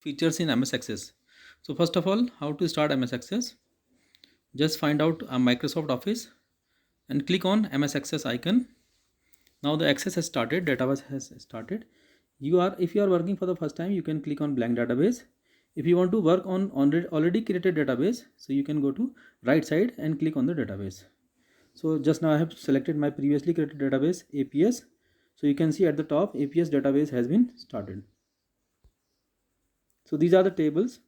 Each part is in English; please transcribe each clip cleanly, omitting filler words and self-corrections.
features in MS Access. So first of all, how to start MS Access? Just find out Microsoft Office and click on MS Access icon. Now the access has started, database has started. If you are working for the first time, you can click on blank database. If you want to work on already created database, so you can go to right side and click on the database. So just now I have selected my previously created database APS. So you can see at the top APS database has been started. So these are the tables,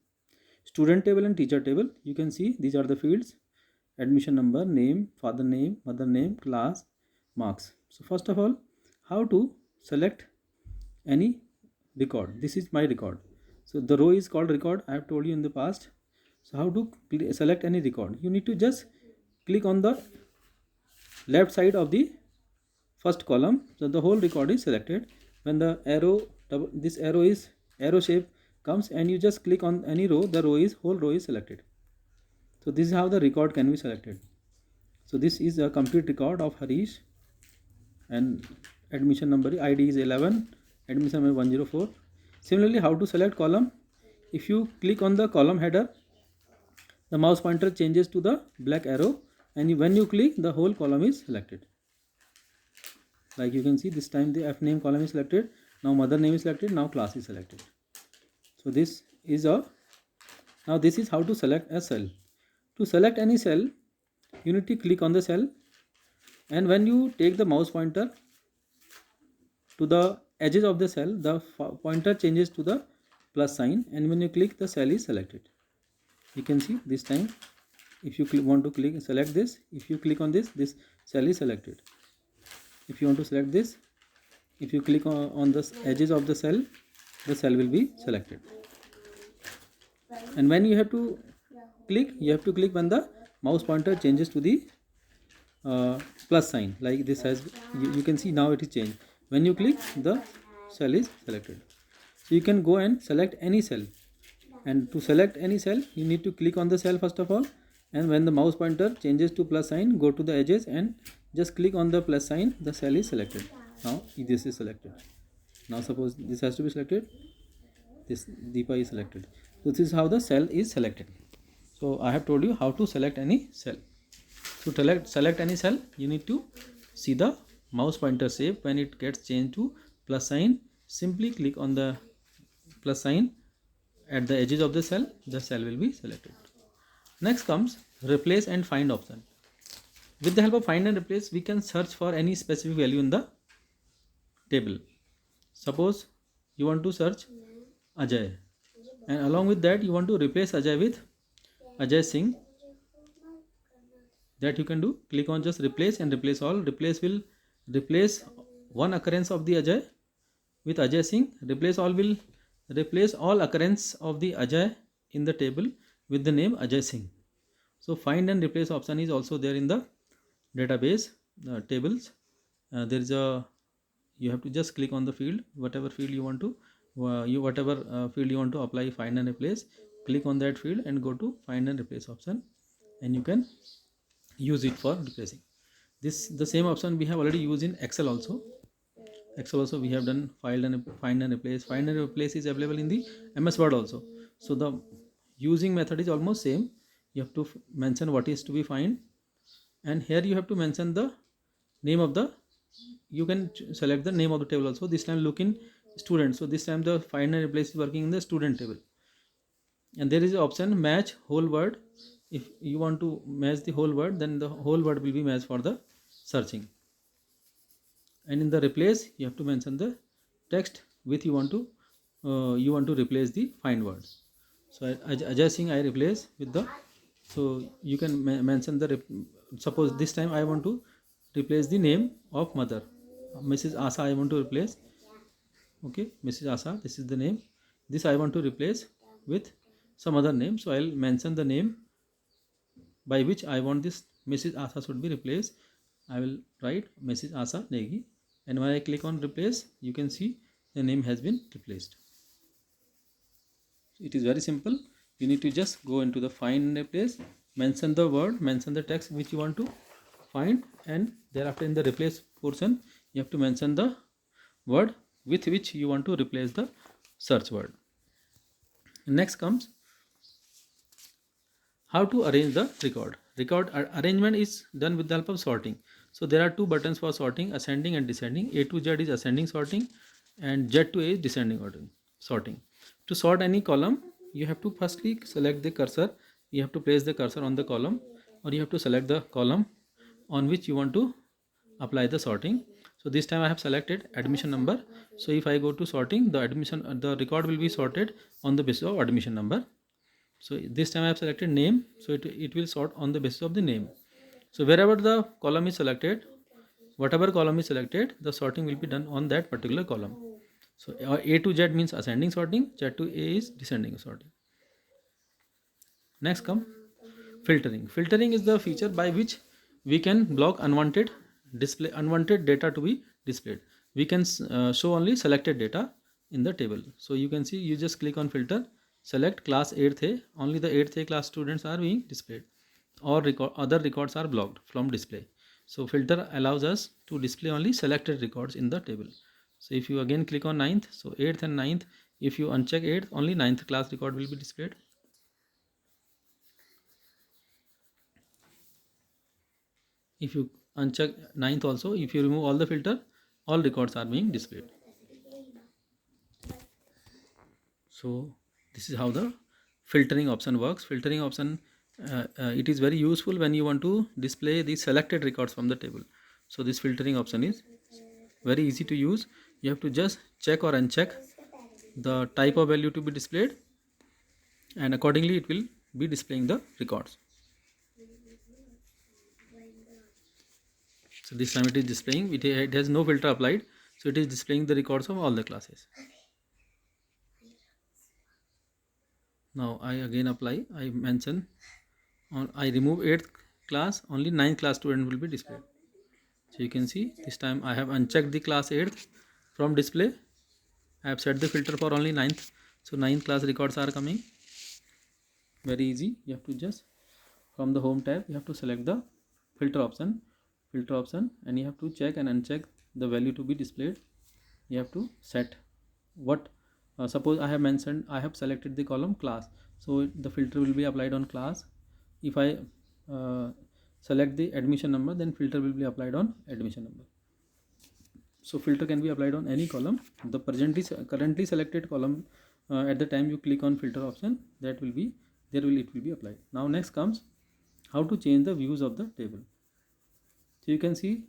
student table and teacher table. You can see these are the fields: admission number, name, father name, mother name, class, marks. So first of all, how to select any record? This is my record. So the row is called record, I have told you in the past. So how to select any record? You need to just click on the left side of the first column, so the whole record is selected. When the this arrow shape comes and you just click on any row, the whole row is selected. So this is how the record can be selected. So this is a complete record of Harish, and admission number ID is 11, admission number 104. Similarly, how to select column? If you click on the column header, the mouse pointer changes to the black arrow, and when you click, the whole column is selected. Like you can see, this time the F name column is selected, now mother name is selected, now class is selected. So this is now this is how to select a cell. To select any cell, you need to click on the cell, and when you take the mouse pointer to the edges of the cell, the pointer changes to the plus sign, and when you click, the cell is selected. You can see this time, if you want to select this, if you click on this cell is selected. If you want to select this, if you click on the edges of the cell will be selected. And when you have to click, when the mouse pointer changes to the plus sign, like this has, you can see now it is changed. When you click, the cell is selected. So you can go and select any cell, and to select any cell, you need to click on the cell first of all, and when the mouse pointer changes to plus sign, go to the edges and just click on the plus sign, the cell is selected. Now this is selected. Now suppose this has to be selected, this Deepa is selected. So this is how the cell is selected. So I have told you how to select any cell. To select any cell, you need to see the mouse pointer shape. When it gets changed to plus sign, simply click on the plus sign at the edges of the cell will be selected. Next comes replace and find option. With the help of find and replace, we can search for any specific value in the table. Suppose you want to search Ajay, and along with that you want to replace Ajay with Ajay Singh. That you can do. Click on just replace and replace all. Replace will replace one occurrence of the Ajay with Ajay Singh. Replace all will replace all occurrence of the Ajay in the table with the name Ajay Singh. So find and replace option is also there in the database tables. There is you have to just click on the field, whatever field you want to field you want to apply find and replace. Click on that field and go to find and replace option, and you can use it for replacing. The same option we have already used in Excel also. We have done find and replace. Find and replace is available in the MS Word also. So the using method is almost same. You have to mention what is to be find, and here you have to mention the name of the, you can select the name of the table also. This time look in student, so this time the find and replace is working in the student table. And there is an option match whole word. If you want to match the whole word, then the whole word will be matched for the searching. And in the replace, you have to mention the text with you want to replace the find word. So Ajay Singh I replace with the, so you can mention the suppose this time I want to replace the name of mother, Mrs. Asa I want to replace. Okay, Mrs. Asa, this is the name. This I want to replace with some other name, so I'll mention the name by which I want this Mrs. Asa should be replaced. I will write Mrs. Asa Negi, and when I click on replace, you can see the name has been replaced. It is very simple. You need to just go into the find and replace, mention the word, mention the text which you want to find, and thereafter in the replace portion you have to mention the word with which you want to replace the search word. Next comes how to arrange the record. Arrangement is done with the help of sorting. So there are two buttons for sorting, ascending and descending. A to Z is ascending sorting and Z to A is descending sorting. To sort any column, you have to firstly select the cursor. You have to place the cursor on the column, or you have to select the column on which you want to apply the sorting. So this time I have selected admission number. So if I go to sorting, the record will be sorted on the basis of admission number. So this time I have selected name, so it will sort on the basis of the name. So wherever the column is selected, whatever column is selected, the sorting will be done on that particular column. So A to Z means ascending sorting, Z to A is descending sorting. Next come filtering. Filtering is the feature by which we can block unwanted data to be displayed. We can show only selected data in the table. So you can see, you just click on filter, select class 8th A, only the 8th A class students are being displayed, or other records are blocked from display. So filter allows us to display only selected records in the table. So if you again click on 9th, so 8th and 9th, if you uncheck 8th, only 9th class record will be displayed. If you uncheck 9th also, if you remove all the filter, all records are being displayed. So this is how the filtering option works. Filtering option, it is very useful when you want to display the selected records from the table. So this filtering option is very easy to use. You have to just check or uncheck the type of value to be displayed, and accordingly it will be displaying the records. So this time it is displaying, it has no filter applied, so it is displaying the records of all the classes. Now I again apply, I mention, I remove 8th class, only 9th class student will be displayed. So you can see this time I have unchecked the class 8th from display. I have set the filter for only 9th, so 9th class records are coming. Very easy. You have to just, from the home tab, you have to select the filter option, and you have to check and uncheck the value to be displayed. You have to set what, suppose I have selected the column class, so the filter will be applied on class. If I select the admission number, then filter will be applied on admission number. So filter can be applied on any column. The currently selected column, at the time you click on filter option, that will be it will be applied. Now next comes how to change the views of the table. So you can see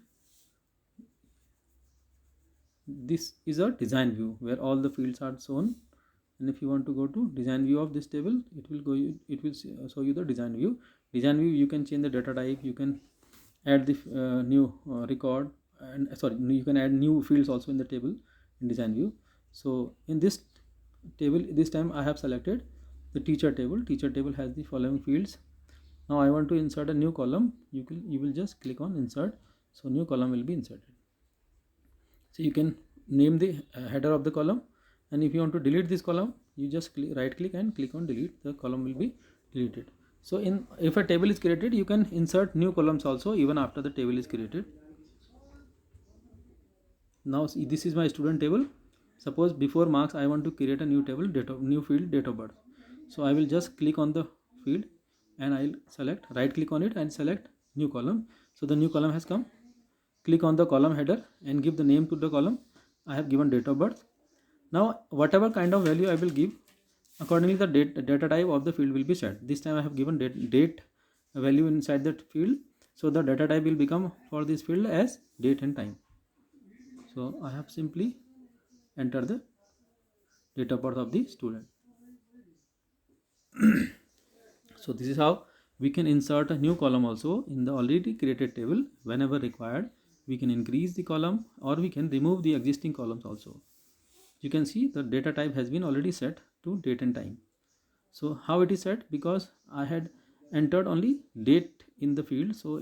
this is a design view where all the fields are shown, and if you want to go to design view of this table, it will show you the design view. You can change the data type, you can add the new record, and you can add new fields also in the table in design view. So in this table, this time I have selected the teacher table. Teacher table has the following fields. Now I want to insert a new column. You will just click on insert, so new column will be inserted. So you can name the header of the column, and if you want to delete this column, you just right click and click on delete. The column will be deleted. So if a table is created, you can insert new columns also even after the table is created. Now see, this is my student table. Suppose before marks I want to create a new table, new field, date of birth. So I will just click on the field and I'll select, right click on it and select new column. So the new column has come. Click on the column header and give the name to the column. I have given date of birth. Now whatever kind of value I will give, accordingly the data type of the field will be set. This time I have given date value inside that field, so the data type will become for this field as date and time. So I have simply entered the date of birth of the student. So this is how we can insert a new column also in the already created table. Whenever required, we can increase the column or we can remove the existing columns also. You can see the data type has been already set to date and time. So how it is set? Because I had entered only date in the field, so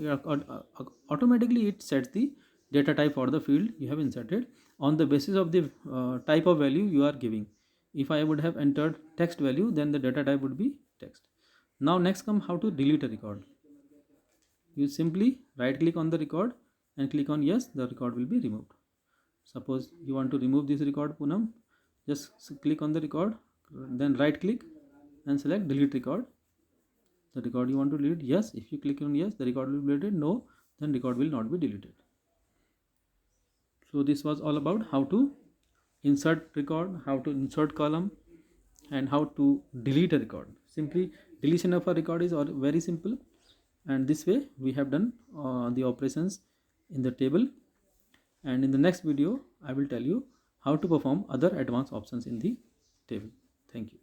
automatically it sets the data type for the field you have inserted on the basis of the type of value you are giving. If I would have entered text value, then the data type would be text. Now next come how to delete a record. You simply right click on the record and click on yes, the record will be removed. Suppose you want to remove this record, Poonam, just click on the record, then right click and select delete record. The record you want to delete, yes. If you click on yes, the record will be deleted. No, then record will not be deleted. So this was all about how to insert record, how to insert column, and how to delete a record. Simply deletion of a record is very simple, and this way we have done the operations in the table. And in the next video I will tell you how to perform other advanced options in the table. Thank you.